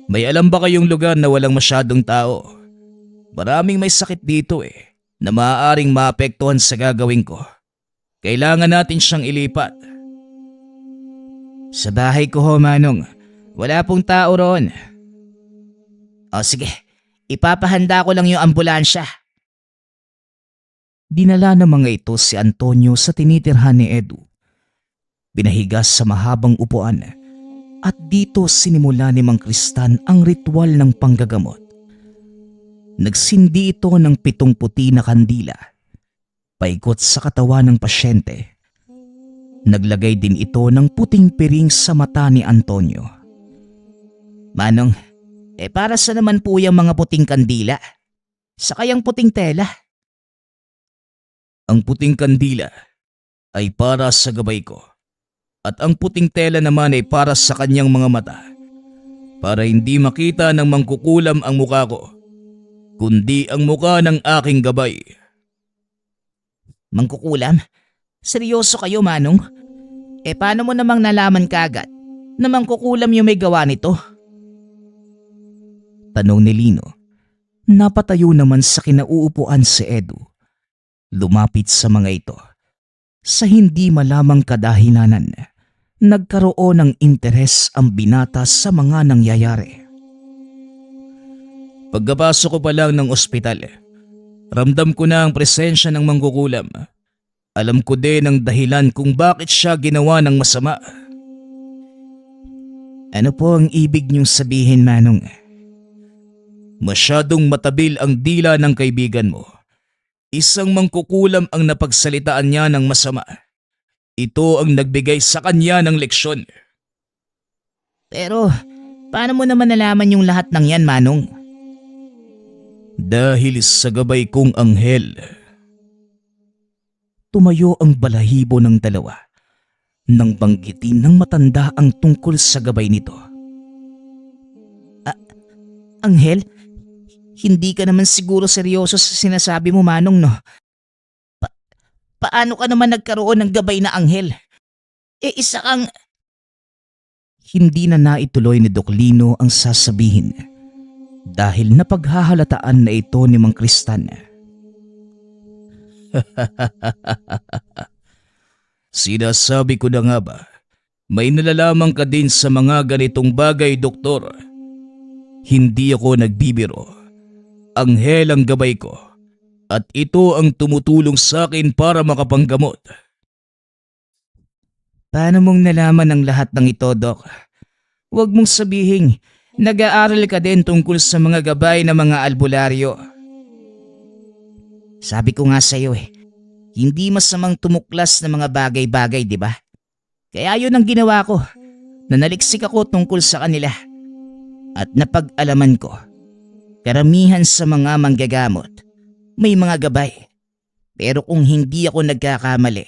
May alam ba kayong lugar na walang masyadong tao? Maraming may sakit dito eh, na maaaring maapektuhan sa gagawin ko. Kailangan natin siyang ilipat. Sa bahay ko ho, Manong. Wala pong tao roon. O sige, ipapahanda ko lang yung ambulansya. Dinala ng mga ito si Antonio sa tinitirhan ni Edu. Binahigas sa mahabang upuan at dito sinimula ni Mang Kristan ang ritual ng panggagamot. Nagsindi ito ng 7 puti na kandila, paikot sa katawan ng pasyente. Naglagay din ito ng puting piring sa mata ni Antonio. Manong, para sa naman po yung mga puting kandila? Sa kayang puting tela? Ang puting kandila ay para sa gabay ko. At ang puting tela naman ay para sa kanyang mga mata. Para hindi makita ng mangkukulam ang mukha ko, kundi ang mukha ng aking gabay. Mangkukulam? Seryoso kayo, Manong? Paano mo namang nalaman kagad na mangkukulam yung may gawa nito? Tanong ni Lino. Napatayo naman sa kinauupuan si Edu. Lumapit sa mga ito. Sa hindi malamang kadahilanan, nagkaroon ng interes ang binata sa mga nangyayari. Pagkapasok ko pa lang ng ospital, ramdam ko na ang presensya ng mangkukulam. Alam ko din ang dahilan kung bakit siya ginawa ng masama. Ano po ang ibig niyong sabihin, Manong? Masyadong matabil ang dila ng kaibigan mo. Isang mangkukulam ang napagsalitaan niya ng masama. Ito ang nagbigay sa kanya ng leksyon. Pero, paano mo naman nalaman yung lahat ng yan, Manong? Dahil sa gabay kong anghel. Tumayo ang balahibo ng dalawa nang banggitin ng matanda ang tungkol sa gabay nito. Anghel? Hindi ka naman siguro seryoso sa sinasabi mo, Manong, no? Paano ka naman nagkaroon ng gabay na anghel? Isa kang... Hindi na naituloy ni Doc Lino ang sasabihin dahil napaghahalataan na ito ni Mang Kristan. Sinasabi ko na nga ba, may nalalaman ka din sa mga ganitong bagay, doktor. Hindi ako nagbibiro. Anghel ang gabay ko at ito ang tumutulong sa akin para makapanggamot. Paano mong nalaman ang lahat ng ito, Doc? Huwag mong sabihin, nag-aaral ka din tungkol sa mga gabay na mga albularyo. Sabi ko nga sa iyo hindi masamang tumuklas ng mga bagay-bagay, di ba? Kaya yun ang ginawa ko, nanaliksik ako tungkol sa kanila. At napag-alaman ko, karamihan sa mga manggagamot, may mga gabay. Pero kung hindi ako nagkakamali,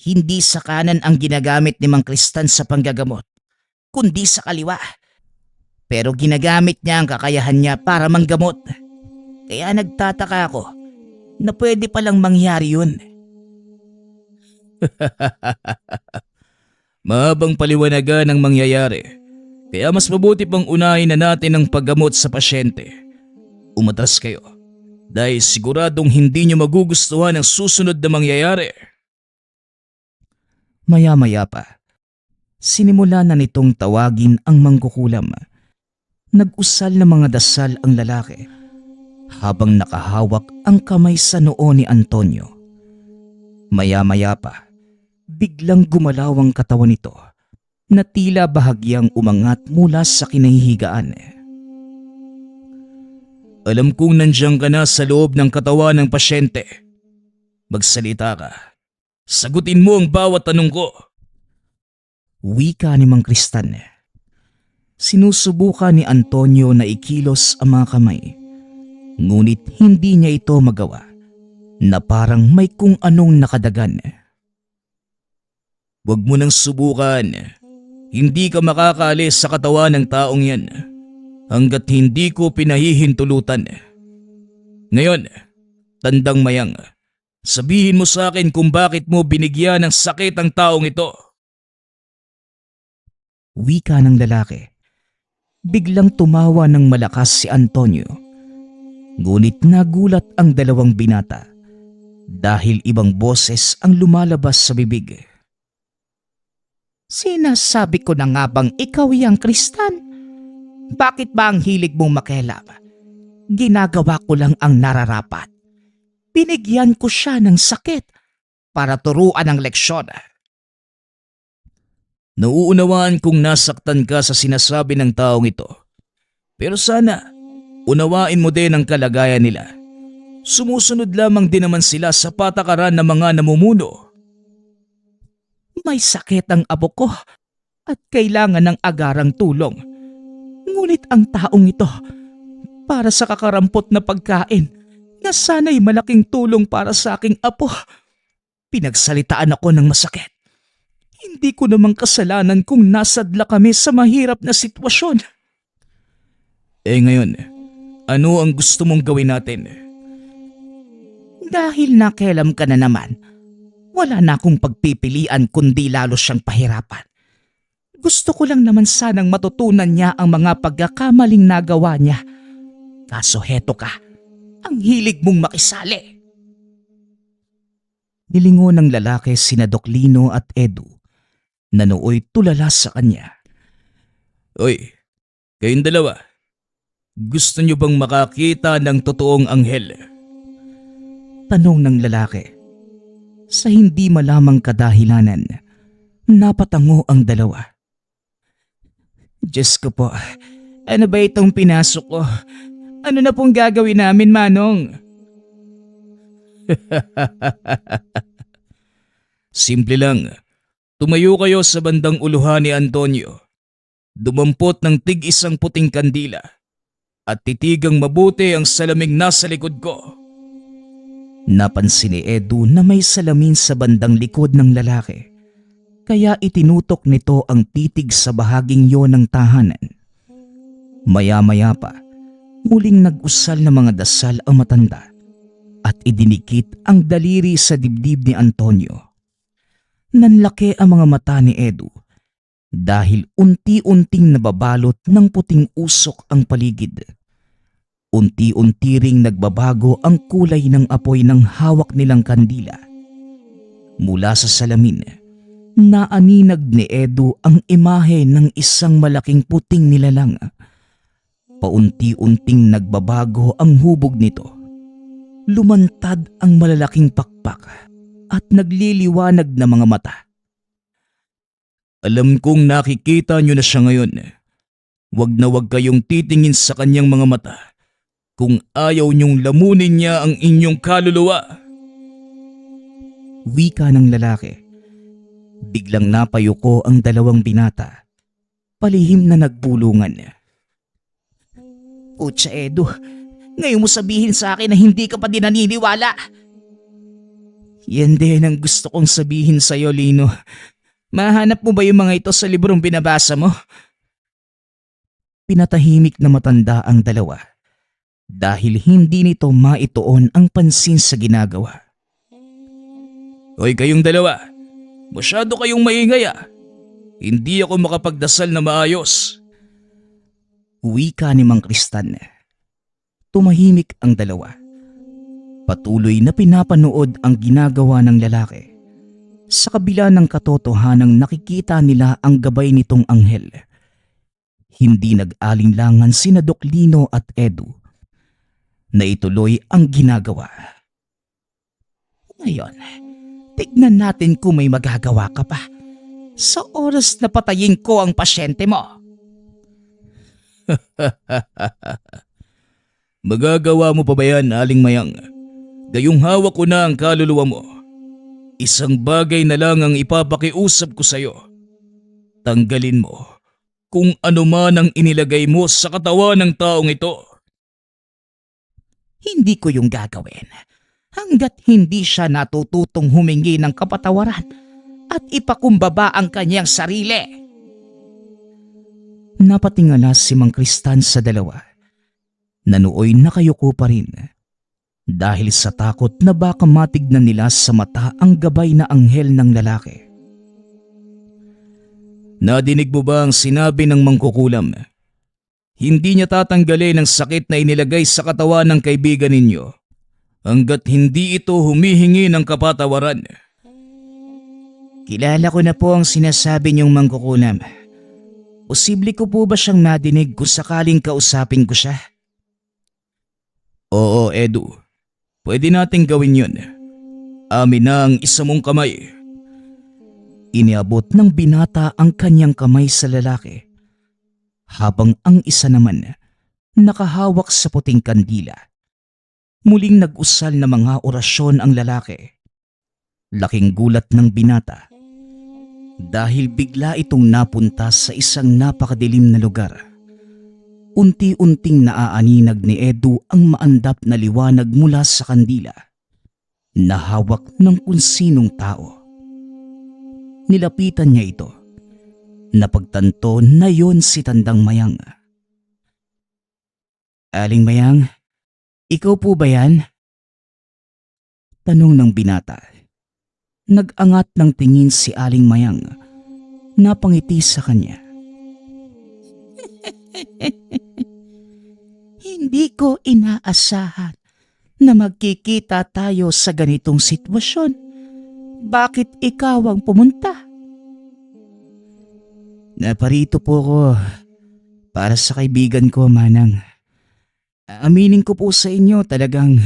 hindi sa kanan ang ginagamit ni Mang Kristan sa panggagamot, kundi sa kaliwa. Pero ginagamit niya ang kakayahan niya para manggamot. Kaya nagtataka ako na pwede palang mangyari yun. Mahabang paliwanagan ang mangyayari. Kaya mas mabuti pang unahin na natin ang paggamot sa pasyente. Umatras kayo dahil siguradong hindi nyo magugustuhan ang susunod na mangyayari. Maya-maya pa, sinimula na nitong tawagin ang mangkukulam. Nag-usal na mga dasal ang lalaki habang nakahawak ang kamay sa noo ni Antonio. Maya-maya pa, biglang gumalaw ang katawan nito na tila bahagyang umangat mula sa kinahihigaan. Alam kong nandiyan ka na sa loob ng katawan ng pasyente. Magsalita ka. Sagutin mo ang bawat tanong ko. Wika ni Mang Kristan. Sinusubukan ni Antonio na ikilos ang mga kamay. Ngunit hindi niya ito magawa na parang may kung anong nakadagan. Huwag mo nang subukan. Hindi ka makakaalis sa katawan ng taong yan hanggat hindi ko pinahihintulutan. Ngayon, tandang mayang, sabihin mo sa akin kung bakit mo binigyan ng sakit ang taong ito. Wika ng lalaki. Biglang tumawa ng malakas si Antonio. Ngunit nagulat ang dalawang binata dahil ibang boses ang lumalabas sa bibig. Sinasabi ko na nga bang ikaw yang Kristan? Bakit ba ang hilig mong makialam? Ginagawa ko lang ang nararapat. Binigyan ko siya ng sakit para turuan ang leksyon. Nauunawaan kong nasaktan ka sa sinasabi ng taong ito. Pero sana, unawain mo din ang kalagayan nila. Sumusunod lamang din naman sila sa patakaran ng mga namumuno. May sakit ang apo ko at kailangan ng agarang tulong. Ngunit ang taong ito, para sa kakarampot na pagkain, na sana'y malaking tulong para sa aking apo. Pinagsalitaan ako ng masakit. Hindi ko namang kasalanan kung nasadla kami sa mahirap na sitwasyon. Ngayon, ano ang gusto mong gawin natin? Dahil nakialam ka na naman, wala na akong pagpipilian kundi lalo siyang pahirapan. Gusto ko lang naman sanang matutunan niya ang mga pagkakamaling nagawa niya. Kaso heto ka, ang hilig mong makisali. Nilingon ng lalaki sina Doc Lino at Edu na nooy tulala sa kanya. Oy, kayong dalawa. Gusto niyo bang makakita ng totoong anghel? Tanong ng lalaki. Sa hindi malamang kadahilanan, napatango ang dalawa. Diyos ko po, ano ba itong pinasok ko? Ano na pong gagawin namin, Manong? Simple lang. Tumayo kayo sa bandang uluhan ni Antonio. Dumampot ng tig-isang puting kandila at titigang mabuti ang salaming nasa likod ko. Napansin ni Edu na may salamin sa bandang likod ng lalaki, kaya itinutok nito ang titig sa bahaging yon ng tahanan. Maya-maya pa, muling nag-usal ng mga dasal ang matanda at idinikit ang daliri sa dibdib ni Antonio. Nanlaki ang mga mata ni Edu dahil unti-unting nababalot ng puting usok ang paligid. Unti-unti ring nagbabago ang kulay ng apoy ng hawak nilang kandila. Mula sa salamin, naaninag ni Edu ang imahe ng isang malaking puting nilalang. Paunti-unting nagbabago ang hubog nito. Lumantad ang malalaking pakpak at nagliliwanag na mga mata. Alam kong nakikita niyo na siya ngayon. Wag na wag kayong titingin sa kanyang mga mata kung ayaw niyong lamunin niya ang inyong kaluluwa. Wika ng lalaki. Biglang napayuko ang dalawang binata. Palihim na nagbulungan. Putya Edu, ngayon mo sabihin sa akin na hindi ka pa din naniniwala. Yan din ang gusto kong sabihin sa'yo, Lino. Mahanap mo ba yung mga ito sa librong binabasa mo? Pinatahimik na matanda ang dalawa dahil hindi nito maituon ang pansin sa ginagawa. Hoy kayong dalawa, masyado kayong maingay ah. Hindi ako makapagdasal na maayos. Wika ni Mang Kristan. Tumahimik ang dalawa. Patuloy na pinapanood ang ginagawa ng lalaki. Sa kabila ng katotohanang nakikita nila ang gabay nitong anghel. Hindi nag-alinlangan sina Doc Lino at Edu na ituloy ang ginagawa. Ngayon, tignan natin kung may magagawa ka pa. Sa oras na patayin ko ang pasyente mo. Magagawa mo pa ba yan, Aling Mayang? Gayong hawak ko na ang kaluluwa mo. Isang bagay na lang ang ipapakiusap ko sa'yo. Tanggalin mo kung ano man ang inilagay mo sa katawan ng taong ito. Hindi ko yung gagawin hanggat hindi siya natututong humingi ng kapatawaran at ipakumbaba ang kanyang sarili. Napatingala si Mang Kristan sa dalawa. Nanuoy nakayuko pa rin dahil sa takot na baka matignan nila sa mata ang gabay na anghel ng lalaki. Nadinig mo ba ang sinabi ng mangkukulam? Hindi niya tatanggalin ang sakit na inilagay sa katawan ng kaibigan ninyo hanggat hindi ito humihingi ng kapatawaran. Kilala ko na po ang sinasabi niyong mangkukulam. Posible ko po ba siyang nadinig kung sakaling kausapin ko siya? Oo, Edu. Pwede nating gawin yun. Amin na ang isa mong kamay. Iniabot ng binata ang kanyang kamay sa lalaki, habang ang isa naman nakahawak sa puting kandila. Muling nag-usal na mga orasyon ang lalaki. Laking gulat ng binata dahil bigla itong napunta sa isang napakadilim na lugar. Unti-unting naaaninag ni Edu ang maandap na liwanag mula sa kandila na hawak ng kung sinong tao. Nilapitan niya ito. Napagtanto na yon si Tandang Mayang. Aling Mayang, ikaw po ba yan? Tanong ng binata. Nag-angat ng tingin si Aling Mayang. Napangiti sa kanya. Hindi ko inaasahan na magkikita tayo sa ganitong sitwasyon. Bakit ikaw ang pumunta? Naparito po ko para sa kaibigan ko, Manang. Aminin ko po sa inyo, talagang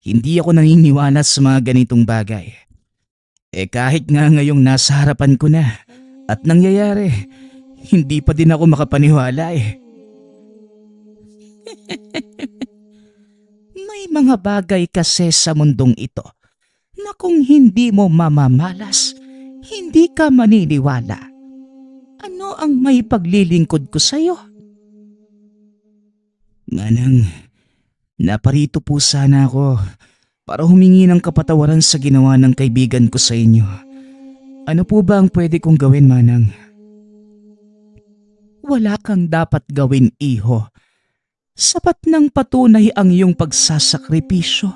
hindi ako naniniwala sa mga ganitong bagay. Kahit nga ngayong nasa harapan ko na at nangyayari, hindi pa din ako makapaniwala May mga bagay kasi sa mundong ito na kung hindi mo mamamalas, hindi ka maniniwala. Ano ang may paglilingkod ko sa'yo? Manang, naparito po sana ako para humingi ng kapatawaran sa ginawa ng kaibigan ko sa inyo. Ano po ba ang pwede kong gawin, Manang? Wala kang dapat gawin, iho. Sapat ng patunay ang iyong pagsasakripisyo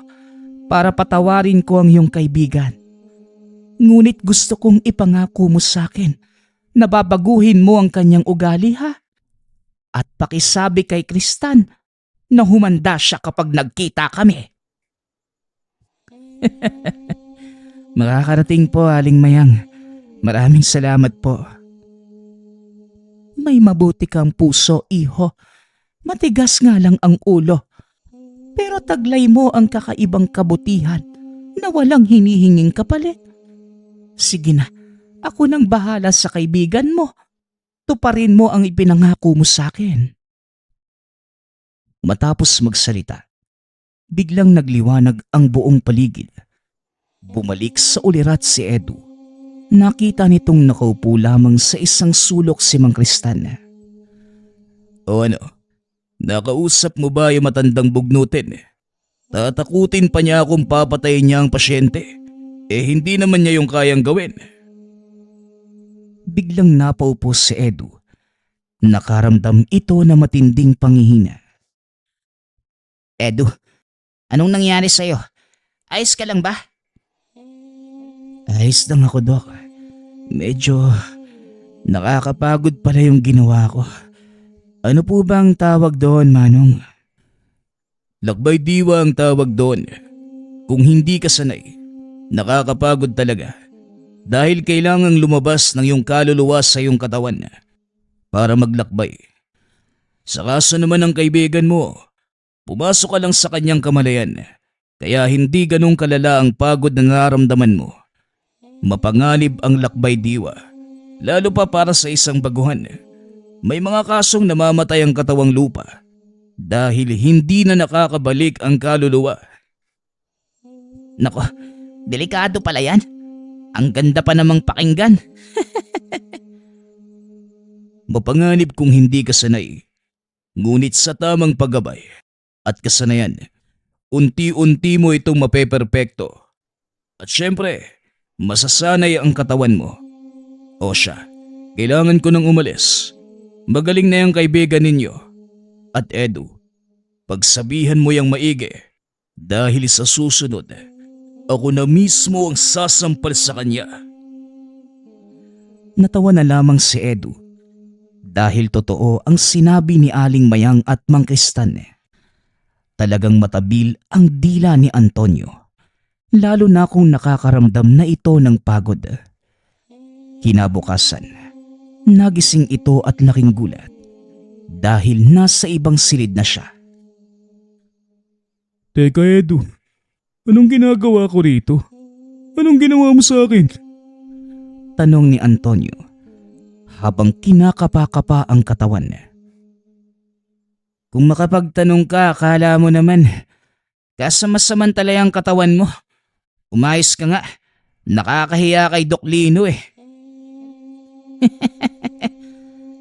para patawarin ko ang iyong kaibigan. Ngunit gusto kong ipangako mo sa akin na babaguhin mo ang kanyang ugali, ha? At pakisabi kay Kristan na humanda siya kapag nagkita kami. Makakarating po, Aling Mayang. Maraming salamat po. May mabuti kang puso, iho. Matigas nga lang ang ulo. Pero taglay mo ang kakaibang kabutihan na walang hinihinging kapalit. Sige na, ako nang bahala sa kaibigan mo. Tuparin mo ang ipinangako mo sa akin. Matapos magsalita, biglang nagliwanag ang buong paligid. Bumalik sa ulirat si Edu. Nakita nitong nakaupo lamang sa isang sulok si Mang Kristan. O ano, nakausap mo ba yung matandang bugnutin? Tatakutin pa niya akong papatayin niya ang pasyente. Hindi naman niya yung kayang gawin. Biglang napaupo si Edu. Nakaramdam ito na matinding panghihina. Edu, anong nangyari sa'yo? Ayos ka lang ba? Ayos lang ako, Dok. Medyo nakakapagod pala yung ginawa ko. Ano po ba ang tawag doon, Manong? Lakbay diwa ang tawag doon. Kung hindi ka sanay, nakakapagod talaga. Dahil kailangang lumabas ng iyong kaluluwa sa iyong katawan para maglakbay. Sa kaso naman ng kaibigan mo, pumasok ka lang sa kanyang kamalayan, kaya hindi ganong kalala ang pagod na nararamdaman mo. Mapanganib ang lakbay diwa, lalo pa para sa isang baguhan. May mga kasong namamatay ang katawang lupa dahil hindi na nakakabalik ang kaluluwa. Nako, delikado pala yan. Ang ganda pa namang pakinggan. Mapanganib kung hindi ka sanay, ngunit sa tamang paggabay at kasanayan, unti-unti mo itong mapeperpekto. At syempre, masasanay ang katawan mo. O siya, kailangan ko nang umalis. Magaling na yung kaibigan ninyo. At Edu, pagsabihan mo yung maigi dahil sa susunod, ako na mismo ang sasampal sa kanya. Natawa na lamang si Edu dahil totoo ang sinabi ni Aling Mayang at Mang Kristan. Talagang matabil ang dila ni Antonio, lalo na kung nakakaramdam na ito ng pagod. Kinabukasan, nagising ito at laking gulat dahil nasa ibang silid na siya. Teka Edu, anong ginagawa ko rito? Anong ginawa mo sa akin? Tanong ni Antonio habang kinakapa-kapa ang katawan. Kung makapagtanong ka, akala mo naman, kasama-samantala ang katawan mo. Umayos ka nga, nakakahiya kay Doc Lino eh.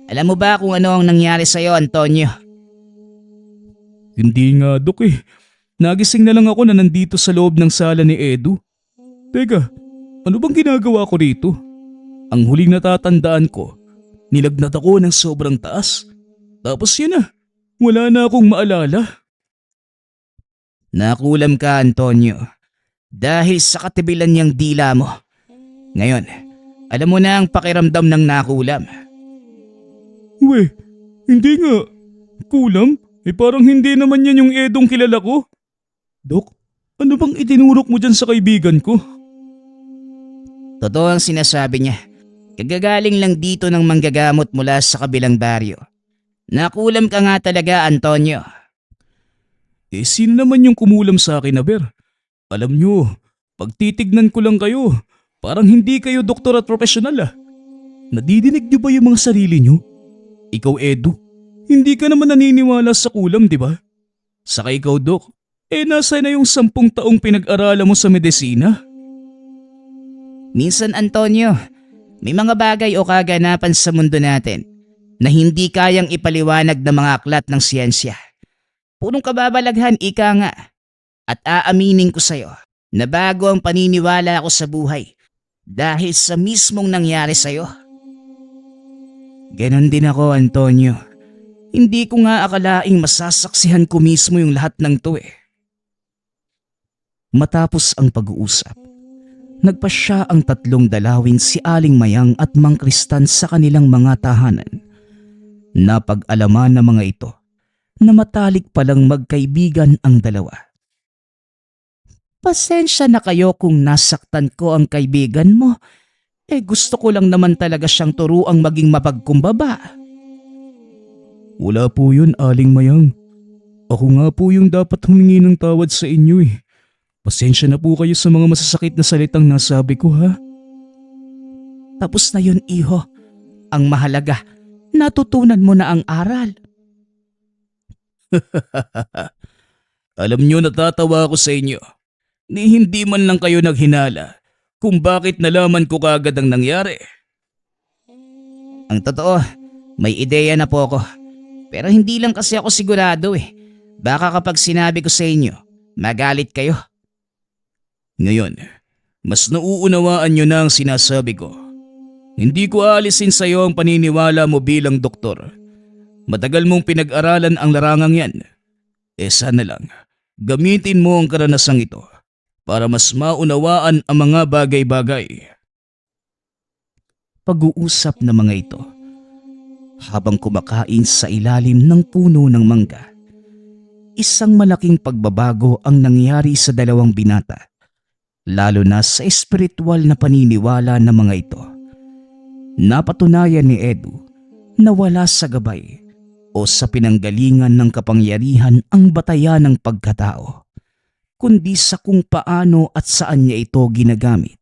Alam mo ba kung ano ang nangyari sa'yo, Antonio? Hindi nga Dok eh. Nagising na lang ako na nandito sa loob ng sala ni Edu. Teka, ano bang ginagawa ko rito? Ang huling natatandaan ko, nilagnat ako ng sobrang taas. Tapos yun na, wala na akong maalala. Nakulam ka, Antonio. Dahil sa katibilan niyang dila mo. Ngayon, alam mo na ang pakiramdam ng nakulam. We, hindi nga. Kulam? Parang hindi naman yan yung Edong kilala ko. Dok, ano bang itinurok mo dyan sa kaibigan ko? Totoo ang sinasabi niya. Kagagaling lang dito ng manggagamot mula sa kabilang baryo. Nakulam ka nga talaga, Antonio. Sino naman yung kumulam sa akin, Aber? Alam nyo, pag titignan ko lang kayo, parang hindi kayo doktor at profesional Nadidinig nyo ba yung mga sarili nyo? Ikaw, Edu, hindi ka naman naniniwala sa kulam, di ba? Saka ikaw, Dok, nasa na yung 10 taong pinag-aralan mo sa medisina? Minsan, Antonio, may mga bagay o kaganapan sa mundo natin na hindi kayang ipaliwanag ng mga aklat ng siyensya. Punong kababalaghan, ika nga. At aaminin ko sa'yo na bago ang paniniwala ko sa buhay dahil sa mismong nangyari sa'yo. Ganon din ako, Antonio. Hindi ko nga akalaing masasaksihan ko mismo yung lahat ng to Matapos ang pag-uusap, nagpasya ang 3 dalawin si Aling Mayang at Mang Kristan sa kanilang mga tahanan. Napag-alaman ng mga ito na matalik palang magkaibigan ang dalawa. Pasensya na kayo kung nasaktan ko ang kaibigan mo. Gusto ko lang naman talaga siyang turuang maging mapagkumbaba. Wala po yun, Aling Mayang. Ako nga po yung dapat humingi ng tawad sa inyo Pasensya na po kayo sa mga masasakit na salitang nasabi ko Tapos na yun, iho. Ang mahalaga, natutunan mo na ang aral. Alam nyo, natatawa ako sa inyo. Ni hindi man lang kayo naghinala kung bakit nalaman ko kagad ang nangyari. Ang totoo, may ideya na po ako. Pero hindi lang kasi ako sigurado Baka kapag sinabi ko sa inyo, magalit kayo. Ngayon, mas nauunawaan nyo na ang sinasabi ko. Hindi ko aalisin sa iyo ang paniniwala mo bilang doktor. Matagal mong pinag-aralan ang larangang yan. Sana lang, gamitin mo ang karanasang ito para mas maunawaan ang mga bagay-bagay. Pag-uusap ng mga ito habang kumakain sa ilalim ng puno ng mangga. Isang malaking pagbabago ang nangyari sa dalawang binata, lalo na sa espiritual na paniniwala ng mga ito. Napatunayan ni Edu na wala sa gabay o sa pinanggalingan ng kapangyarihan ang batayan ng pagkatao, kundi sa kung paano at saan niya ito ginagamit.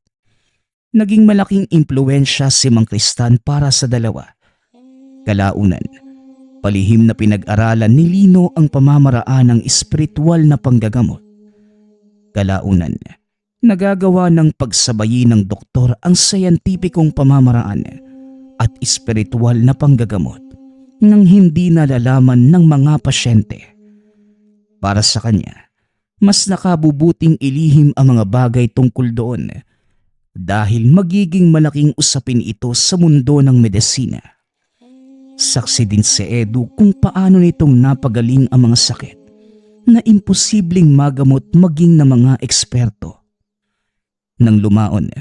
Naging malaking impluwensya si Mang Kristan para sa dalawa. Kalaunan, palihim na pinag-aralan ni Lino ang pamamaraan ng espiritual na panggagamot. Kalaunan, nagagawa ng pagsabayin ng doktor ang sayantipikong pamamaraan at espiritual na panggagamot nang hindi nalalaman ng mga pasyente. Para sa kanya, mas nakabubuting ilihim ang mga bagay tungkol doon dahil magiging malaking usapin ito sa mundo ng medisina. Saksi din si Edu kung paano nitong napagaling ang mga sakit na imposibleng magamot maging ng mga eksperto. Nang lumaon,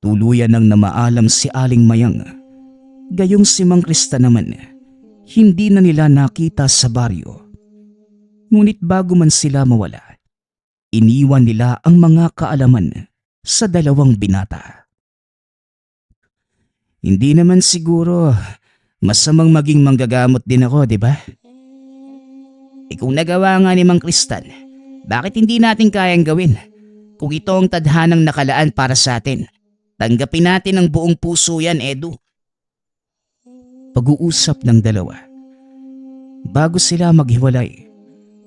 tuluyan nang namaalam si Aling Mayang. Gayong si Mang Kristan naman, hindi na nila nakita sa baryo. Ngunit bago man sila mawala, iniwan nila ang mga kaalaman sa dalawang binata. Hindi naman siguro masamang maging manggagamot din ako, di ba? Kung nagawa nga ni Mang Kristan, bakit hindi natin kayang gawin? Kung ito ang tadhanang nakalaan para sa atin, tanggapin natin ng buong puso yan, Edu. Pag-uusap ng dalawa. Bago sila maghiwalay,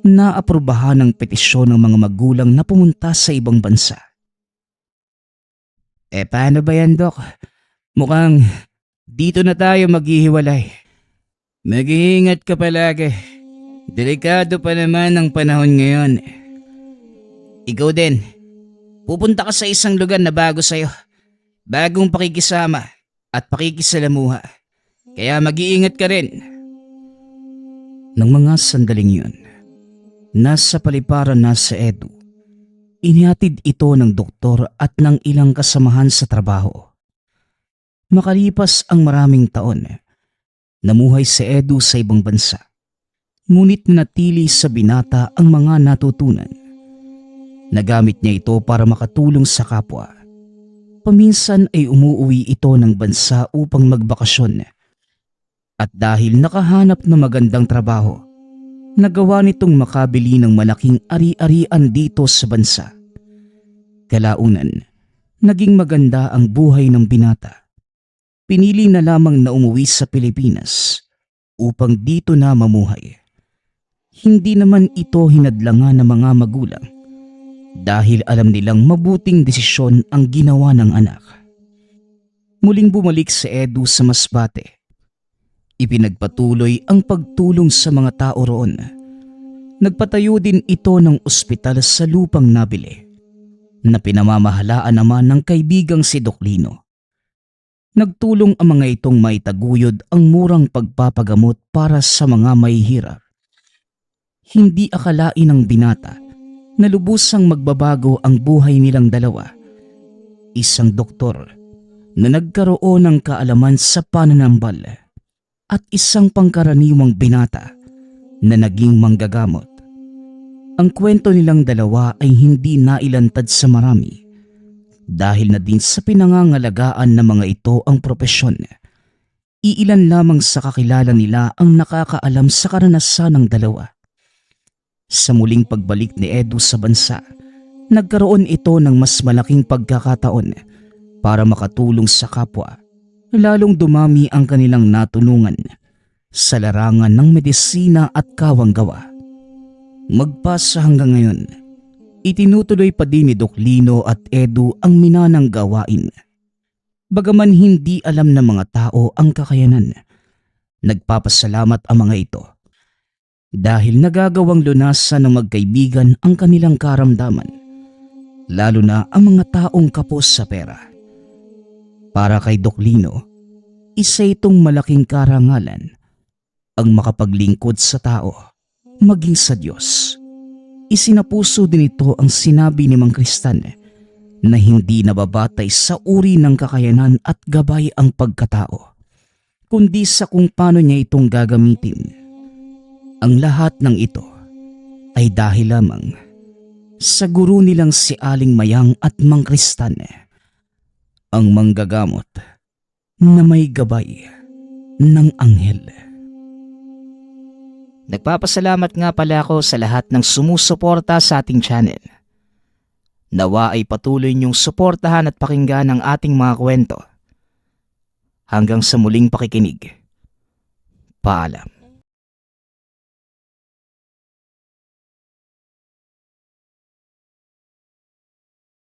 naaprubahan ang petisyon ng mga magulang na pumunta sa ibang bansa. Paano ba yan, Dok? Mukhang dito na tayo maghihiwalay. Mag-iingat ka palagi. Delikado pa naman ang panahon ngayon. Ikaw din. Pupunta ka sa isang lugar na bago sa'yo. Bagong pakikisama at pakikisalamuha. Kaya mag-iingat ka rin. Nang mga sandaling yun, nasa paliparan na si Edu. Inihatid ito ng doktor at ng ilang kasamahan sa trabaho. Makalipas ang maraming taon, namuhay si Edu sa ibang bansa. Ngunit nanatili sa binata ang mga natutunan. Nagamit niya ito para makatulong sa kapwa. Paminsan ay umuuwi ito ng bansa upang magbakasyon. At dahil nakahanap ng magandang trabaho, nagawa nitong makabili ng malaking ari-arian dito sa bansa. Kalaunan, naging maganda ang buhay ng binata. Pinili na lamang na umuwi sa Pilipinas upang dito na mamuhay. Hindi naman ito hinadlangan ng mga magulang dahil alam nilang mabuting desisyon ang ginawa ng anak. Muling bumalik si Edu sa Masbate. Ipinagpatuloy ang pagtulong sa mga tao roon. Nagpatayo din ito ng ospital sa lupang nabili na pinamamahalaan naman ng kaibigang si Doc Lino. Nagtulong ang mga itong maitaguyod ang murang pagpapagamot para sa mga mahihirap. Hindi akalain ng binata na lubusang magbabago ang buhay nilang dalawa. Isang doktor na nagkaroon ng kaalaman sa pananambal at isang pangkaraniwang binata na naging manggagamot. Ang kwento nilang dalawa ay hindi nailantad sa marami dahil na din sa pinangangalagaan ng mga ito ang propesyon. Iilan lamang sa kakilala nila ang nakakaalam sa karanasan ng dalawa. Sa muling pagbalik ni Edu sa bansa, nagkaroon ito ng mas malaking pagkakataon para makatulong sa kapwa. Lalong dumami ang kanilang natulungan sa larangan ng medisina at kawanggawa. Magpasa hanggang ngayon, itinutuloy pa din ni Doc Lino at Edu ang minanang gawain. Bagaman hindi alam ng mga tao ang kakayanan, nagpapasalamat ang mga ito dahil nagagawang lunasan ng magkaibigan ang kanilang karamdaman, lalo na ang mga taong kapos sa pera. Para kay Doc Lino, isa itong malaking karangalan ang makapaglingkod sa tao, maging sa Diyos. Isinapuso din ito ang sinabi ni Mang Kristan na hindi nababatay sa uri ng kakayanan at gabay ang pagkatao, kundi sa kung paano niya itong gagamitin. Ang lahat ng ito ay dahil lamang sa guro nilang si Aling Mayang at Mang Kristan, ang manggagamot na may gabay ng anghel. Nagpapasalamat nga pala ako sa lahat ng sumusuporta sa ating channel. Nawa ay patuloy niyong suportahan at pakinggan ang ating mga kwento. Hanggang sa muling pakikinig. Paalam.